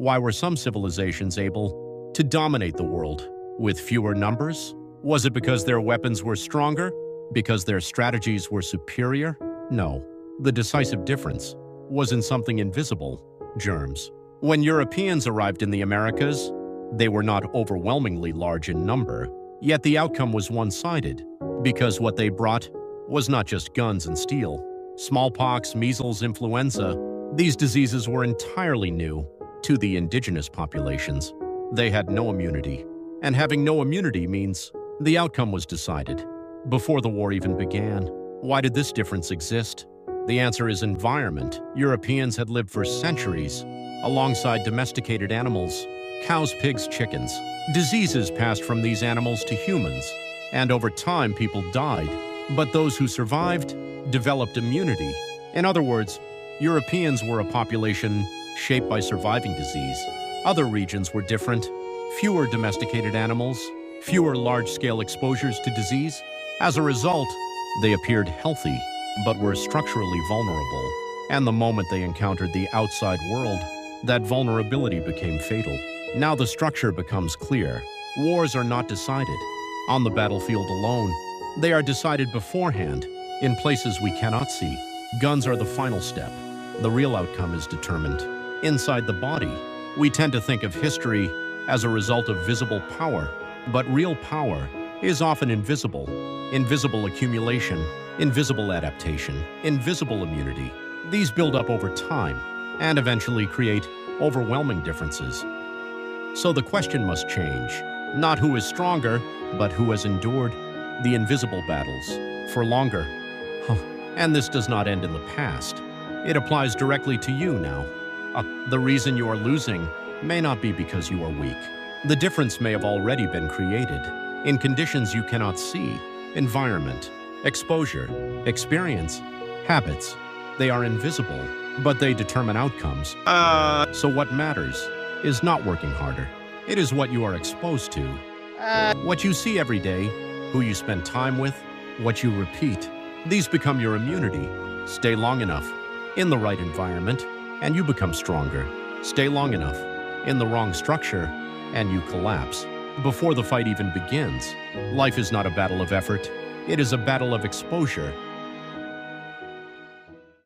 Why were some civilizations able to dominate the world with fewer numbers? Was it because their weapons were stronger? Because their strategies were superior? No. The decisive difference was in something invisible: germs. When Europeans arrived in the Americas, they were not overwhelmingly large in number, yet the outcome was one-sided, because what they brought was not just guns and steel. Smallpox, measles, influenza, these diseases were entirely new to the indigenous populations. They had no immunity, and having no immunity means the outcome was decided before the war even began. Why did this difference exist? The answer is environment. Europeans had lived for centuries alongside domesticated animals: cows, pigs, chickens. Diseases passed from these animals to humans, and over time people died. But those who survived developed immunity. In other words, Europeans were a population shaped by surviving disease. Other regions were different: fewer domesticated animals, fewer large-scale exposures to disease. As a result, they appeared healthy, but were structurally vulnerable. And the moment they encountered the outside world, that vulnerability became fatal. Now the structure becomes clear. Wars are not decided on the battlefield alone. They are decided beforehand, in places we cannot see. Guns are the final step. The real outcome is determined inside the body. We tend to think of history as a result of visible power, but real power is often invisible. Invisible accumulation, invisible adaptation, invisible immunity. These build up over time and eventually create overwhelming differences. So the question must change. Not who is stronger, but who has endured the invisible battles for longer. And this does not end in the past. It applies directly to you now. The reason you are losing may not be because you are weak. The difference may have already been created in conditions you cannot see: environment, exposure, experience, habits. They are invisible, but they determine outcomes. So what matters is not working harder. It is what you are exposed to. What you see every day, who you spend time with, what you repeat. These become your immunity. Stay long enough in the right environment, and you become stronger. Stay long enough in the wrong structure, and you collapse. Before the fight even begins, life is not a battle of effort. It is a battle of exposure.